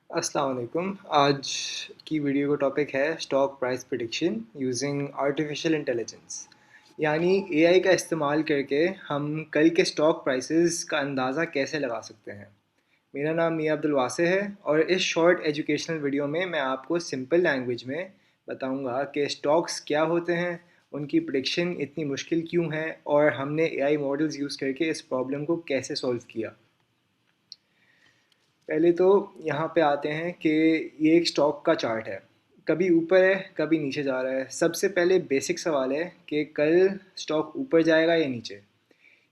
अस्सलाम वालेकुम। आज की वीडियो का टॉपिक है stock price prediction using artificial intelligence. यानी एआई का इस्तेमाल करके हम कल के स्टॉक प्राइसेस का अंदाज़ा कैसे लगा सकते हैं। मेरा नाम मियां अब्दुल वासे है और इस शॉर्ट एजुकेशनल वीडियो में मैं आपको सिंपल लैंग्वेज में बताऊंगा कि स्टॉक्स क्या होते हैं, उनकी प्रेडिक्शन इतनी मुश्किल क्यों है और हमने एआई मॉडल्स यूज़ करके इस प्रॉब्लम को कैसे सॉल्व किया। पहले तो यहाँ पे आते हैं कि ये एक स्टॉक का चार्ट है, कभी ऊपर है कभी नीचे जा रहा है। सबसे पहले बेसिक सवाल है कि कल स्टॉक ऊपर जाएगा या नीचे।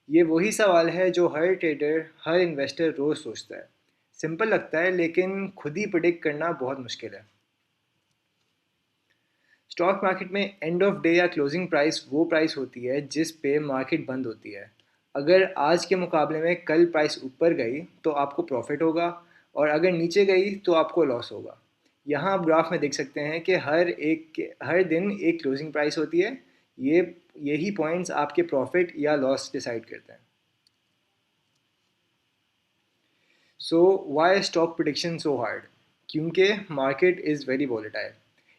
ये वही सवाल है जो हर ट्रेडर हर इन्वेस्टर रोज़ सोचता है। सिंपल लगता है लेकिन खुद ही प्रिडिक्ट करना बहुत मुश्किल है। स्टॉक मार्केट में एंड ऑफ डे या क्लोजिंग प्राइस वो प्राइस होती है जिस पे मार्केट बंद होती है। अगर आज के मुकाबले में कल प्राइस ऊपर गई तो आपको प्रॉफिट होगा और अगर नीचे गई तो आपको लॉस होगा। यहाँ आप ग्राफ में देख सकते हैं कि हर दिन एक क्लोजिंग प्राइस होती है। ये यही पॉइंट्स आपके प्रॉफिट या लॉस डिसाइड करते हैं। So why stock prediction so hard? क्योंकि मार्केट इज़ वेरी वॉलेटाइल।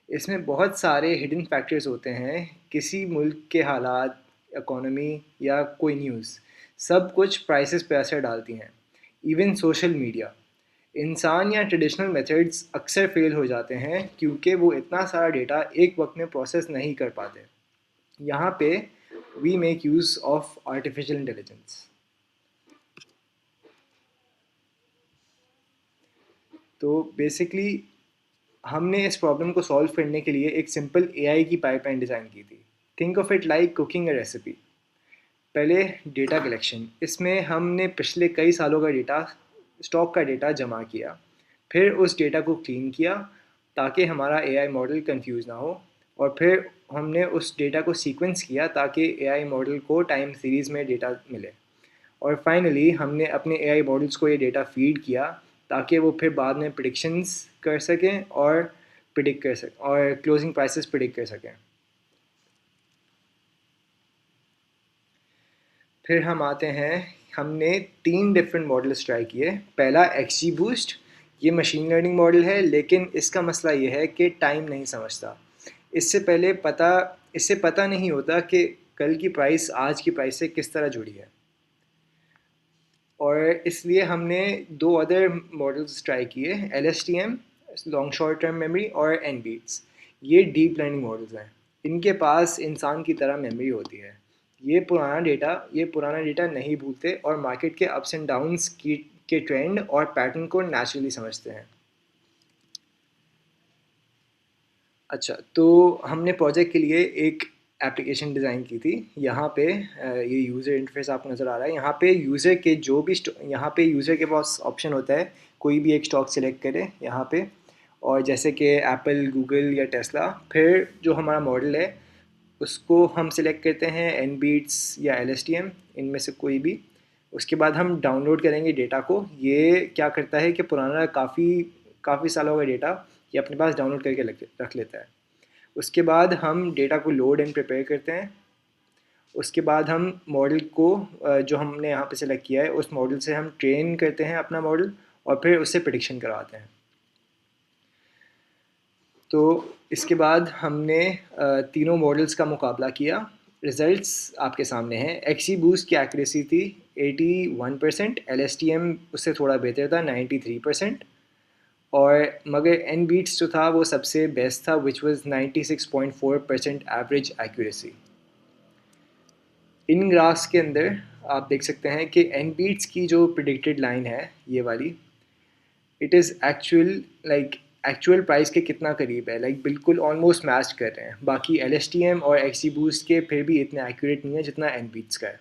इसमें बहुत सारे हिडन फैक्टर्स होते हैं। किसी मुल्क के हालात, इकोनॉमी या कोई न्यूज़, सब कुछ प्राइसेस पे असर डालती हैं। Even social media. इंसान या ट्रेडिशनल मेथड्स अक्सर फेल हो जाते हैं क्योंकि वो इतना सारा डेटा एक वक्त में प्रोसेस नहीं कर पाते। यहाँ पे we make use of artificial intelligence. तो बेसिकली हमने इस प्रॉब्लम को सॉल्व करने के लिए एक सिंपल एआई की पाइपलाइन डिज़ाइन की थी। Think of it like cooking a recipe. पहले डेटा कलेक्शन, इसमें हमने पिछले कई सालों का डेटा, स्टॉक का डेटा जमा किया। फिर उस डेटा को क्लीन किया ताकि हमारा एआई मॉडल कंफ्यूज ना हो। और फिर हमने उस डेटा को सीक्वेंस किया ताकि एआई मॉडल को टाइम सीरीज़ में डेटा मिले। और फाइनली हमने अपने एआई मॉडल्स को ये डेटा फीड किया ताकि वो फिर बाद में प्रिडिक्शंस कर सकें और प्रिडिक्ट कर सकें और क्लोजिंग प्राइसेस प्रिडिक्ट कर सकें। फिर हम आते हैं, हमने 3 डिफरेंट मॉडल्स ट्राई किए। पहला एक्सजी बूस्ट, ये मशीन लर्निंग मॉडल है लेकिन इसका मसला ये है कि टाइम नहीं समझता। इससे पता नहीं होता कि कल की प्राइस आज की प्राइस से किस तरह जुड़ी है। और इसलिए हमने 2 अदर मॉडल्स ट्राई किए, LSTM long short term memory और NBITS। ये डीप लर्निंग मॉडल्स हैं। इनके पास इंसान की तरह मेमोरी होती है। ये पुराना डेटा नहीं भूलते और मार्केट के अप्स एंड डाउन्स की के ट्रेंड और पैटर्न को नेचुरली समझते हैं। अच्छा, तो हमने प्रोजेक्ट के लिए एक एप्लीकेशन डिज़ाइन की थी। यहाँ पे ये यूज़र इंटरफेस आपको नज़र आ रहा है। यहाँ पे यूज़र के पास ऑप्शन होता है, कोई भी एक स्टॉक सेलेक्ट करे यहाँ पे। और जैसे कि एप्पल, गूगल या टेस्ला। फिर जो हमारा मॉडल है उसको हम सिलेक्ट करते हैं, NBITS या LSTM, इनमें से कोई भी। उसके बाद हम डाउनलोड करेंगे डेटा को। ये क्या करता है कि पुराना काफ़ी काफ़ी सालों का डेटा ये अपने पास डाउनलोड करके रख लेता है। उसके बाद हम डेटा को लोड एंड प्रिपेयर करते हैं। उसके बाद हम मॉडल को जो हमने यहाँ पे सेलेक्ट किया है उस मॉडल से हम ट्रेन करते हैं अपना मॉडल और फिर उससे प्रेडिक्शन करवाते हैं। तो इसके बाद हमने तीनों मॉडल्स का मुकाबला किया। रिज़ल्ट्स आपके सामने हैं। एक्सी बूस्ट की एक्यूरेसी थी 81%, LSTM उससे थोड़ा बेहतर था 93%। और मगर एन बीट्स जो था वो सबसे बेस्ट था, which was 96.4% average accuracy. In graphs के अंदर आप देख सकते हैं कि एन बीट्स की जो प्रिडिक्टेड लाइन है ये वाली, इट इज़ एक्चुअल प्राइस के कितना करीब है, बिल्कुल ऑलमोस्ट मैच कर रहे हैं। बाकी LSTM और एक्सी बूस्ट के फिर भी इतने एक्यूरेट नहीं है जितना एन बीट्स का है।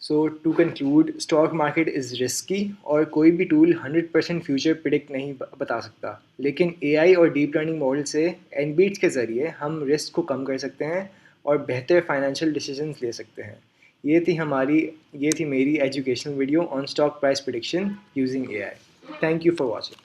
So to conclude, stock market is risky और कोई भी टूल 100% फ्यूचर प्रिडिक्ट नहीं बता सकता। लेकिन एआई और डीप लर्निंग मॉडल से एनबीट्स के ज़रिए हम रिस्क को कम कर सकते हैं और बेहतर फाइनेंशियल डिसीजंस ले सकते हैं। ये थी मेरी educational video on stock price prediction using AI. Thank you for watching.